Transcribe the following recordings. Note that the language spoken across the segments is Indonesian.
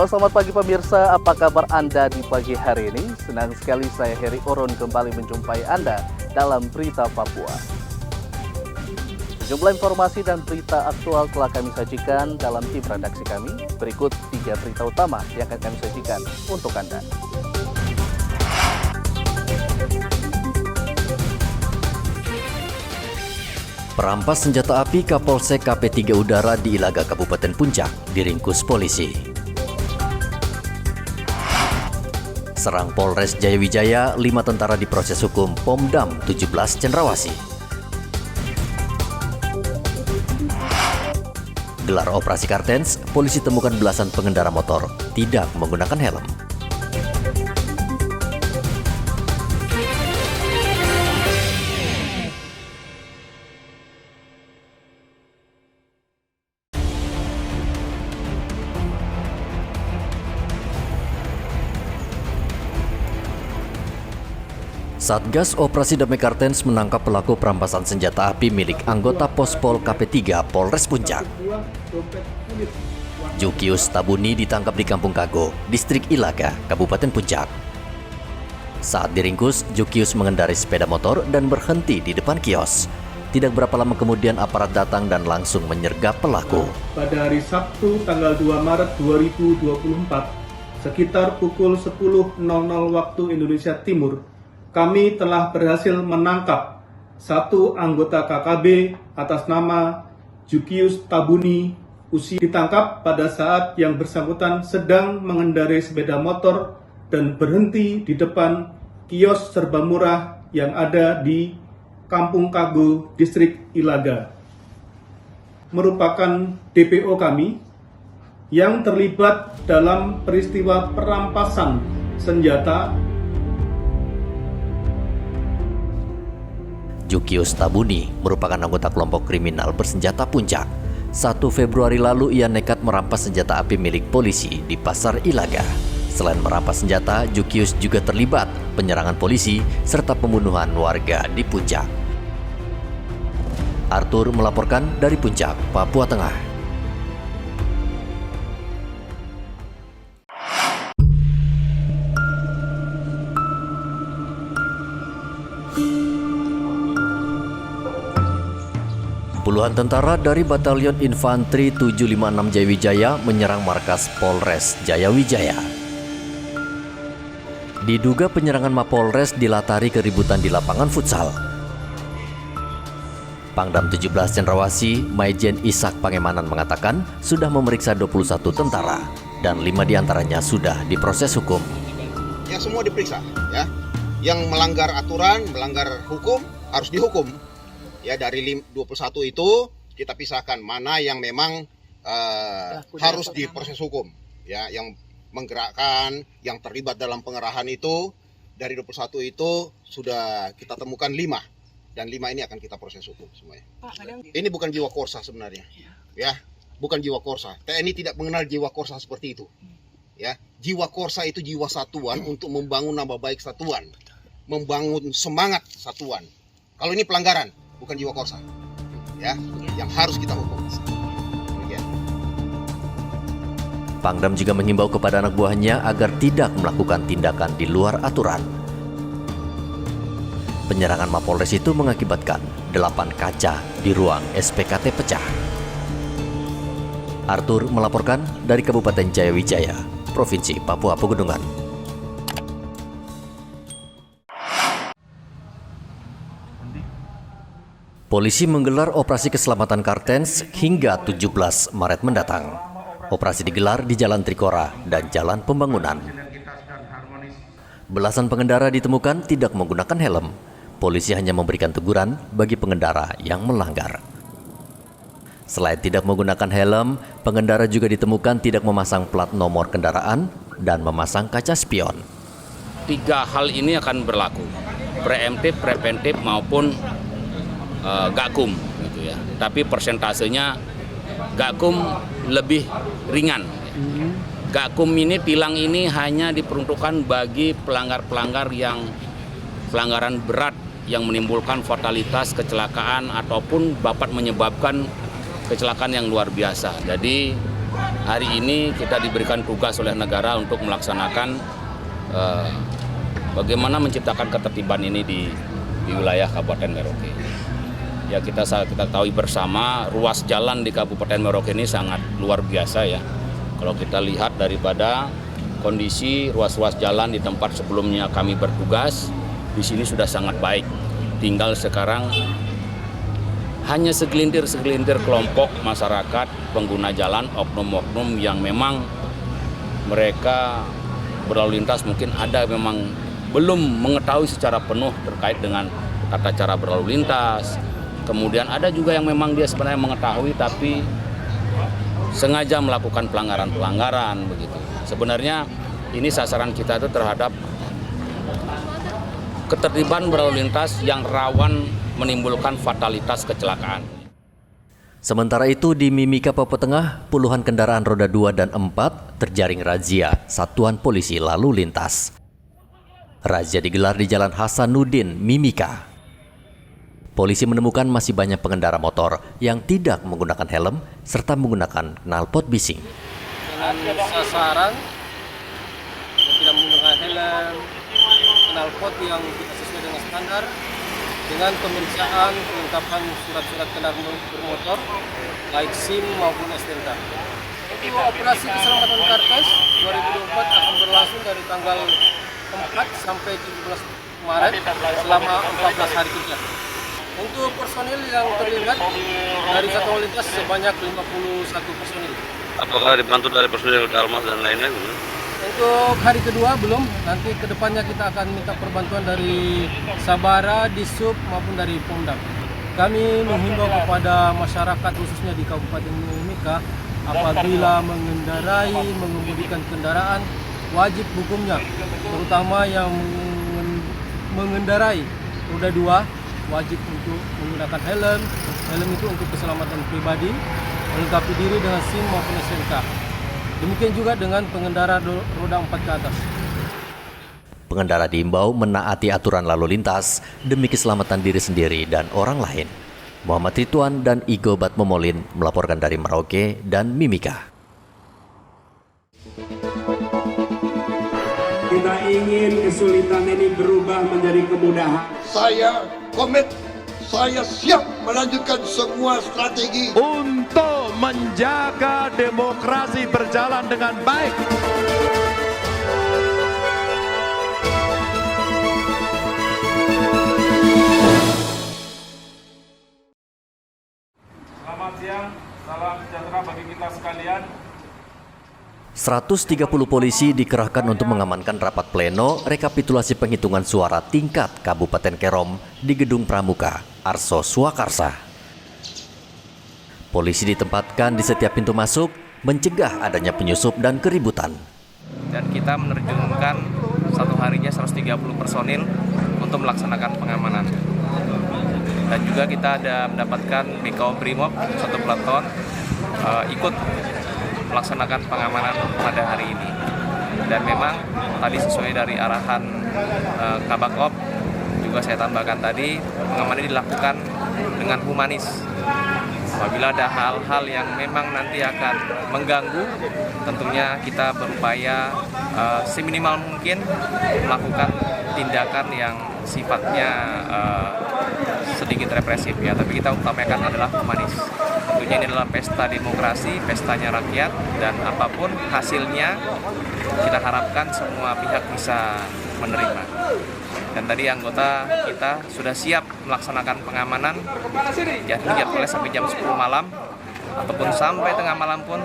Halo, selamat pagi pemirsa, apa kabar Anda di pagi hari ini? Senang sekali saya Heri Oron kembali menjumpai Anda dalam Berita Papua. Sejumlah informasi dan berita aktual telah kami sajikan dalam tim redaksi kami. Berikut 3 berita utama yang akan kami sajikan untuk Anda. Perampas senjata api Kapolsek KP3 Udara di Ilaga, Kabupaten Puncak, diringkus polisi. Serang Polres Jayawijaya, 5 tentara diproses hukum Pomdam 17 Cendrawasih. Gelar operasi Kartens, polisi temukan belasan pengendara motor tidak menggunakan helm. Satgas Operasi Damai Kartens menangkap pelaku perampasan senjata api milik anggota Pospol KP3 Polres Puncak. Jukius Tabuni ditangkap di Kampung Kago, Distrik Ilaga, Kabupaten Puncak. Saat diringkus, Jukius mengendarai sepeda motor dan berhenti di depan kios. Tidak berapa lama kemudian aparat datang dan langsung menyergap pelaku. Pada hari Sabtu tanggal 2 Maret 2024, sekitar pukul 10.00 waktu Indonesia Timur, kami telah berhasil menangkap satu anggota KKB atas nama Jukius Tabuni. Usia ditangkap pada saat yang bersangkutan sedang mengendarai sepeda motor dan berhenti di depan kios serba murah yang ada di Kampung Kago, Distrik Ilaga. Merupakan DPO kami yang terlibat dalam peristiwa perampasan senjata. Jukius Tabuni merupakan anggota kelompok kriminal bersenjata Puncak. 1 Februari lalu ia nekat merampas senjata api milik polisi di Pasar Ilaga. Selain merampas senjata, Jukius juga terlibat penyerangan polisi serta pembunuhan warga di Puncak. Arthur melaporkan dari Puncak, Papua Tengah. Puluhan tentara dari Batalion Infanteri 756 Jayawijaya menyerang markas Polres Jayawijaya. Diduga penyerangan Mapolres dilatari keributan di lapangan futsal. Pangdam 17 Cendrawasih, Maijen Ishak Pangemanan mengatakan sudah memeriksa 21 tentara dan 5 diantaranya sudah diproses hukum. Ya, semua diperiksa, ya. Yang melanggar aturan, melanggar hukum harus dihukum. Ya, dari 21 itu kita pisahkan mana yang memang harus diproses hukum. Ya, yang menggerakkan, yang terlibat dalam pengerahan itu dari 21 itu sudah kita temukan 5 dan 5 ini akan kita proses hukum semuanya. Ini bukan jiwa korsa sebenarnya. Ya, bukan jiwa korsa. TNI tidak mengenal jiwa korsa seperti itu. Ya, jiwa korsa itu jiwa satuan untuk membangun nama baik satuan, membangun semangat satuan. Kalau ini pelanggaran, bukan jiwa korsa, ya, yang harus kita hukum. Demikian. Pangdam juga menghimbau kepada anak buahnya agar tidak melakukan tindakan di luar aturan. Penyerangan Mapolres itu mengakibatkan 8 kaca di ruang SPKT pecah. Arthur melaporkan dari Kabupaten Jayawijaya, Provinsi Papua Pegunungan. Polisi menggelar operasi keselamatan Kartens hingga 17 Maret mendatang. Operasi digelar di Jalan Trikora dan Jalan Pembangunan. Belasan pengendara ditemukan tidak menggunakan helm. Polisi hanya memberikan teguran bagi pengendara yang melanggar. Selain tidak menggunakan helm, pengendara juga ditemukan tidak memasang plat nomor kendaraan dan memasang kaca spion. 3 hal ini akan berlaku, preemptif, preventif maupun gakum gitu ya. Tapi persentasenya gakum lebih ringan. Gakum ini, tilang ini hanya diperuntukkan bagi pelanggar-pelanggar yang pelanggaran berat yang menimbulkan fatalitas, kecelakaan ataupun dapat menyebabkan kecelakaan yang luar biasa. Jadi hari ini kita diberikan tugas oleh negara untuk melaksanakan bagaimana menciptakan ketertiban ini di wilayah Kabupaten Merauke. Ya kita tahu bersama ruas jalan di Kabupaten Merauke ini sangat luar biasa ya. Kalau kita lihat daripada kondisi ruas-ruas jalan di tempat sebelumnya kami bertugas, di sini sudah sangat baik. Tinggal sekarang hanya segelintir kelompok masyarakat pengguna jalan, oknum-oknum yang memang mereka berlalu lintas mungkin ada memang belum mengetahui secara penuh terkait dengan tata cara berlalu lintas. Kemudian ada juga yang memang dia sebenarnya mengetahui tapi sengaja melakukan pelanggaran begitu. Sebenarnya ini sasaran kita itu terhadap ketertiban berlalu lintas yang rawan menimbulkan fatalitas kecelakaan. Sementara itu di Mimika, Papua Tengah, puluhan kendaraan roda 2 dan 4 terjaring razia Satuan Polisi Lalu Lintas. Razia digelar di Jalan Hasanuddin, Mimika. Polisi menemukan masih banyak pengendara motor yang tidak menggunakan helm serta menggunakan knalpot bising. Dengan sasaran yang tidak menggunakan helm, knalpot yang tidak sesuai dengan standar, dengan pemeriksaan kelengkapan surat-surat kendaraan bermotor, baik SIM maupun STNK. Untuk operasi keselamatan Kartes 2024 akan berlangsung dari tanggal 4 sampai 17 Maret selama 14 hari kerja. Untuk personil yang terlibat dari Satuan Lintas sebanyak 51 personil. Apakah dibantu dari personil Dalmas dan lain-lain? Untuk hari kedua belum, nanti kedepannya kita akan minta perbantuan dari Sabara, Disub maupun dari Pemdam. Kami menghimbau kepada masyarakat khususnya di Kabupaten Mimika apabila mengemudikan kendaraan wajib hukumnya, terutama yang mengendarai roda 2 wajib untuk menggunakan helm. Helm itu untuk keselamatan pribadi, melengkapi diri dengan SIM maupun STNK. Demikian juga dengan pengendara roda 4 ke atas. Pengendara diimbau menaati aturan lalu lintas demi keselamatan diri sendiri dan orang lain. Muhammad Ridwan dan Igo Batmomolin melaporkan dari Merauke dan Mimika. Kita ingin kesulitan ini berubah menjadi kemudahan. Saya komit, saya siap melanjutkan semua strategi untuk menjaga demokrasi berjalan dengan baik. Selamat siang, salam sejahtera bagi kita sekalian. 130 polisi dikerahkan untuk mengamankan rapat pleno rekapitulasi penghitungan suara tingkat Kabupaten Kerom di Gedung Pramuka, Arso Swakarsa. Polisi ditempatkan di setiap pintu masuk, mencegah adanya penyusup dan keributan. Dan kita menerjunkan satu harinya 130 personil untuk melaksanakan pengamanan. Dan juga kita ada mendapatkan BKO Brimob, satu peleton, ikut melaksanakan pengamanan pada hari ini. Dan memang tadi sesuai dari arahan Kabakop, juga saya tambahkan tadi, pengamanan ini dilakukan dengan humanis. Apabila ada hal-hal yang memang nanti akan mengganggu, tentunya kita berupaya seminimal mungkin melakukan tindakan yang sifatnya sedikit represif ya, tapi kita utamakan adalah humanis. Tentunya ini adalah pesta demokrasi, pestanya rakyat, dan apapun hasilnya kita harapkan semua pihak bisa menerima. Dan tadi anggota kita sudah siap melaksanakan pengamanan, jadwalnya sampai jam 10 malam ataupun sampai tengah malam pun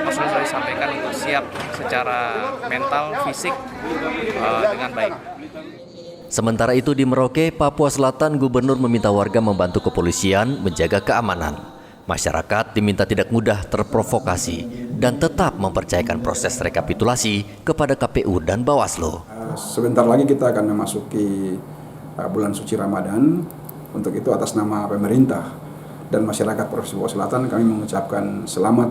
personil sudah disampaikan untuk siap secara mental, fisik dengan baik. Sementara itu di Merauke, Papua Selatan, Gubernur meminta warga membantu kepolisian menjaga keamanan. Masyarakat diminta tidak mudah terprovokasi dan tetap mempercayakan proses rekapitulasi kepada KPU dan Bawaslu. Sebentar lagi kita akan memasuki bulan suci Ramadan. Untuk itu atas nama pemerintah dan masyarakat Provinsi Papua Selatan kami mengucapkan selamat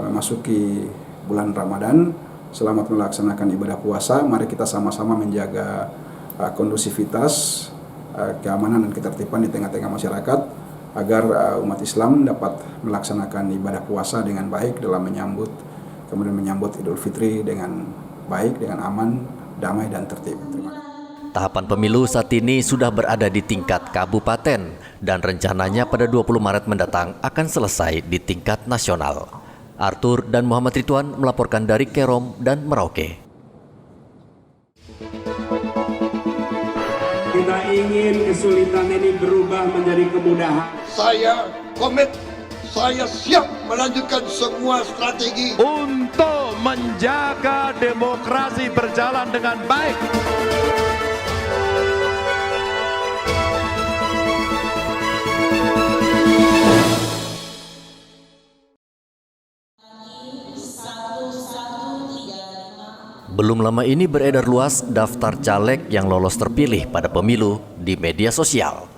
memasuki bulan Ramadan. Selamat melaksanakan ibadah puasa. Mari kita sama-sama menjaga kondusivitas, keamanan dan ketertiban di tengah-tengah masyarakat. agar umat Islam dapat melaksanakan ibadah puasa dengan baik dalam kemudian menyambut Idul Fitri dengan baik, dengan aman, damai dan tertib. Terima kasih. Tahapan pemilu saat ini sudah berada di tingkat kabupaten dan rencananya pada 20 Maret mendatang akan selesai di tingkat nasional. Arthur dan Muhammad Ridwan melaporkan dari Kerom dan Merauke. Kita ingin kesulitan ini berubah menjadi kemudahan. Saya komit, saya siap melanjutkan semua strategi untuk menjaga demokrasi berjalan dengan baik. Belum lama ini beredar luas daftar caleg yang lolos terpilih pada pemilu di media sosial.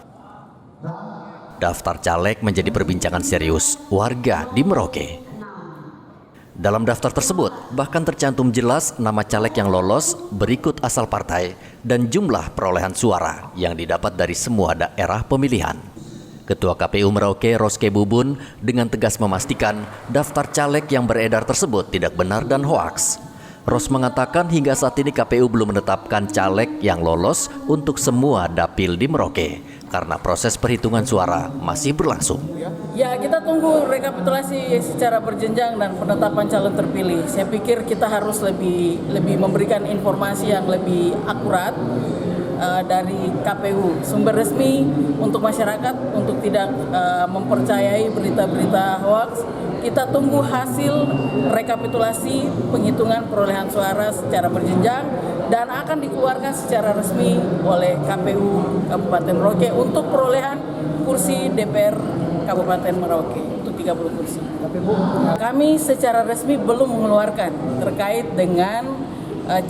Daftar caleg menjadi perbincangan serius warga di Merauke. Dalam daftar tersebut bahkan tercantum jelas nama caleg yang lolos, berikut asal partai, dan jumlah perolehan suara yang didapat dari semua daerah pemilihan. Ketua KPU Merauke, Roske Bubun, dengan tegas memastikan daftar caleg yang beredar tersebut tidak benar dan hoaks. Ros mengatakan hingga saat ini KPU belum menetapkan caleg yang lolos untuk semua dapil di Merauke karena proses perhitungan suara masih berlangsung. Ya, kita tunggu rekapitulasi secara berjenjang dan penetapan calon terpilih. Saya pikir kita harus lebih memberikan informasi yang lebih akurat dari KPU, sumber resmi untuk masyarakat untuk tidak mempercayai berita-berita hoaks. Kita tunggu hasil rekapitulasi penghitungan perolehan suara secara berjenjang dan akan dikeluarkan secara resmi oleh KPU Kabupaten Merauke untuk perolehan kursi DPR Kabupaten Merauke untuk 30 kursi. Kami secara resmi belum mengeluarkan terkait dengan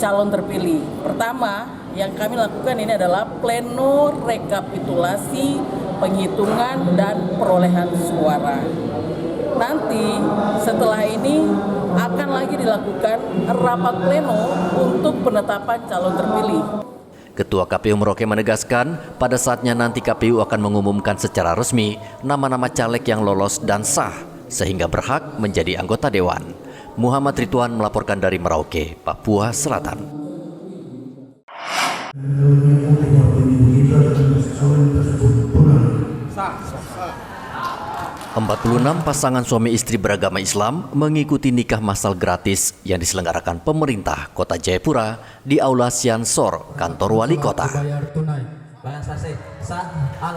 calon terpilih. Pertama, yang kami lakukan ini adalah pleno rekapitulasi penghitungan dan perolehan suara. Nanti setelah ini akan lagi dilakukan rapat pleno untuk penetapan calon terpilih. Ketua KPU Merauke menegaskan pada saatnya nanti KPU akan mengumumkan secara resmi nama-nama caleg yang lolos dan sah sehingga berhak menjadi anggota dewan. Muhammad Ridwan melaporkan dari Merauke, Papua Selatan. 46 pasangan suami istri beragama Islam mengikuti nikah massal gratis yang diselenggarakan pemerintah Kota Jayapura di Aula Siansor, kantor wali kota.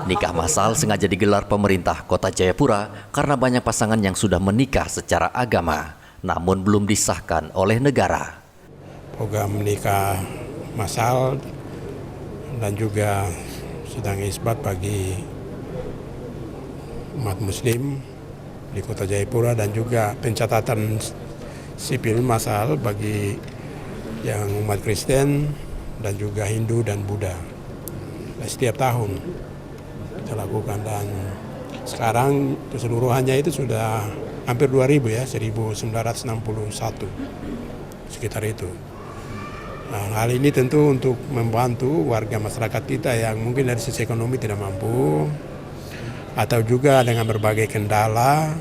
Nikah massal sengaja digelar pemerintah Kota Jayapura karena banyak pasangan yang sudah menikah secara agama, namun belum disahkan oleh negara. Program nikah massal dan juga sedang isbat bagi umat muslim di Kota Jayapura dan juga pencatatan sipil massal bagi yang umat Kristen dan juga Hindu dan Buddha. Setiap tahun kita lakukan dan sekarang keseluruhannya itu sudah hampir 2000 ya, 1961 sekitar itu. Nah, hal ini tentu untuk membantu warga masyarakat kita yang mungkin dari sisi ekonomi tidak mampu atau juga dengan berbagai kendala,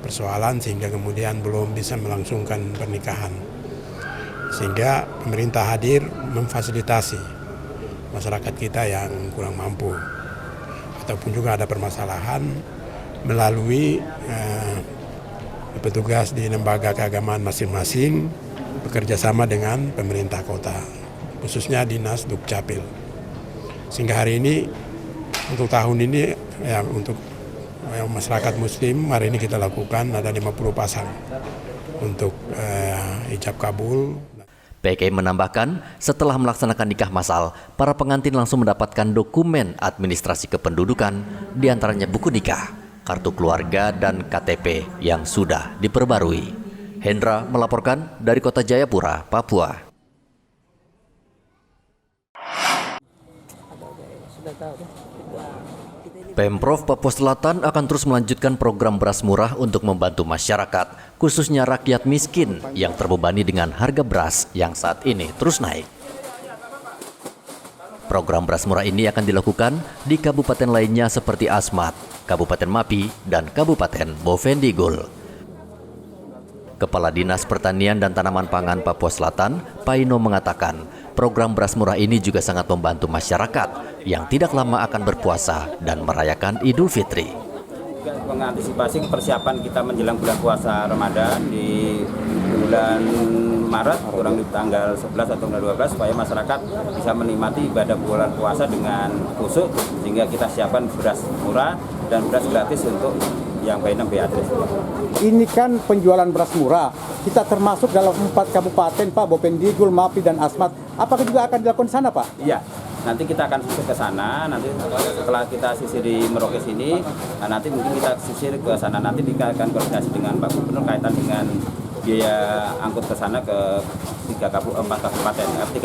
persoalan sehingga kemudian belum bisa melangsungkan pernikahan. Sehingga pemerintah hadir memfasilitasi masyarakat kita yang kurang mampu ataupun juga ada permasalahan melalui petugas di lembaga keagamaan masing-masing bekerja sama dengan pemerintah kota, khususnya Dinas Dukcapil. Sehingga hari ini untuk tahun ini ya untuk masyarakat muslim hari ini kita lakukan ada 50 pasang untuk ijab kabul. PKI menambahkan, setelah melaksanakan nikah massal, para pengantin langsung mendapatkan dokumen administrasi kependudukan, diantaranya buku nikah, kartu keluarga, dan KTP yang sudah diperbarui. Hendra melaporkan dari Kota Jayapura, Papua. Pemprov Papua Selatan akan terus melanjutkan program beras murah untuk membantu masyarakat, khususnya rakyat miskin yang terbebani dengan harga beras yang saat ini terus naik. Program beras murah ini akan dilakukan di kabupaten lainnya seperti Asmat, Kabupaten Mapi, dan Kabupaten Bovendigul. Kepala Dinas Pertanian dan Tanaman Pangan Papua Selatan, Paino mengatakan, program beras murah ini juga sangat membantu masyarakat yang tidak lama akan berpuasa dan merayakan Idul Fitri. Mengantisipasi persiapan kita menjelang bulan puasa Ramadan di bulan Maret, kurang di tanggal 11 atau tanggal 12, supaya masyarakat bisa menikmati ibadah bulan puasa dengan khusyuk, sehingga kita siapkan beras murah dan beras gratis untuk yang Bainam Beatrice. Ini kan penjualan beras murah, kita termasuk dalam 4 kabupaten Pak, Bovendigul, Mapi, dan Asmat. Apakah juga akan dilakukan di sana Pak? Iya. Nanti kita akan sisir ke sana, nanti setelah kita sisir di Merauke sini, nanti mungkin kita sisir ke sana, nanti kita akan koordinasi dengan Pak Gubernur kaitan dengan biaya angkut ke sana ke 3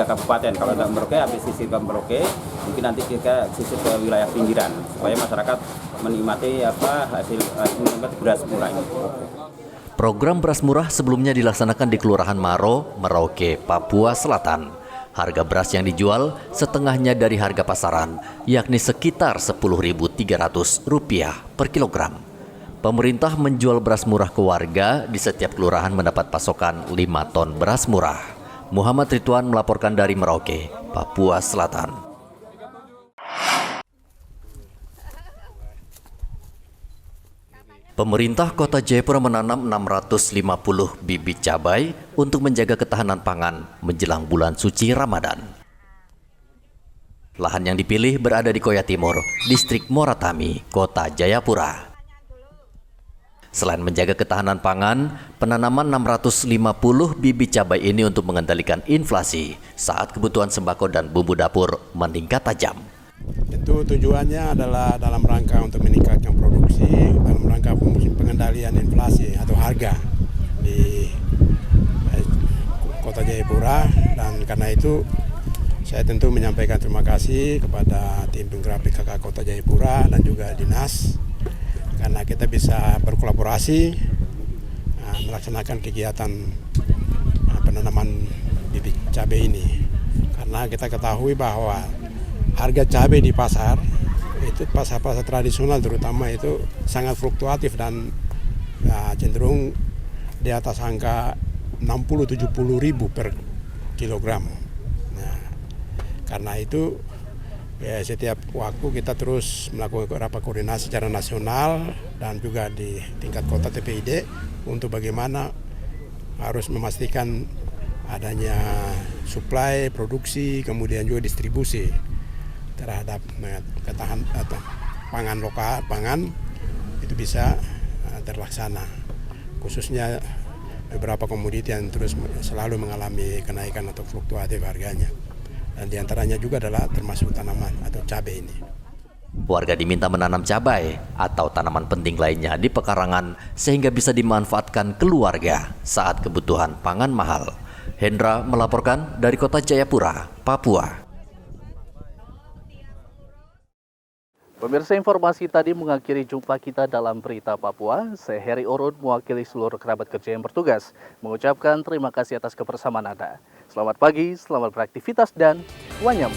kabupaten. Kalau nggak Merauke, habis sisir ke Merauke, mungkin nanti kita sisir ke wilayah pinggiran, supaya masyarakat menikmati hasil beras murah ini. Program beras murah sebelumnya dilaksanakan di Kelurahan Maro, Merauke, Papua Selatan. Harga beras yang dijual setengahnya dari harga pasaran, yakni sekitar Rp10.300 per kilogram. Pemerintah menjual beras murah ke warga, di setiap kelurahan mendapat pasokan 5 ton beras murah. Muhammad Ridwan melaporkan dari Merauke, Papua Selatan. Pemerintah Kota Jayapura menanam 650 bibit cabai untuk menjaga ketahanan pangan menjelang bulan suci Ramadan. Lahan yang dipilih berada di Koya Timur, Distrik Moratami, Kota Jayapura. Selain menjaga ketahanan pangan, penanaman 650 bibit cabai ini untuk mengendalikan inflasi saat kebutuhan sembako dan bumbu dapur meningkat tajam. Tentu tujuannya adalah dalam rangka untuk meningkatkan produksi, dalam rangka pengendalian inflasi atau harga di Kota Jayapura, dan karena itu saya tentu menyampaikan terima kasih kepada tim penggerak PKK Kota Jayapura dan juga dinas, karena kita bisa berkolaborasi melaksanakan kegiatan penanaman bibit cabai ini. Karena kita ketahui bahwa harga cabai di pasar itu pasar-pasar tradisional terutama itu sangat fluktuatif dan cenderung di atas angka 60-70 ribu per kilogram. Nah, karena itu setiap waktu kita terus melakukan rapat koordinasi secara nasional dan juga di tingkat kota TPID untuk bagaimana harus memastikan adanya suplai, produksi, kemudian juga distribusi terhadap ketahanan pangan lokal, pangan itu bisa terlaksana. Khususnya beberapa komoditi yang terus selalu mengalami kenaikan atau fluktuatif harganya. Dan diantaranya juga adalah termasuk tanaman atau cabai ini. Warga diminta menanam cabai atau tanaman penting lainnya di pekarangan sehingga bisa dimanfaatkan keluarga saat kebutuhan pangan mahal. Hendra melaporkan dari Kota Jayapura, Papua. Pemirsa, informasi tadi mengakhiri jumpa kita dalam Berita Papua. Saya Heri Orun mewakili seluruh kerabat kerja yang bertugas mengucapkan terima kasih atas kebersamaan Anda. Selamat pagi, selamat beraktivitas, dan wanyam.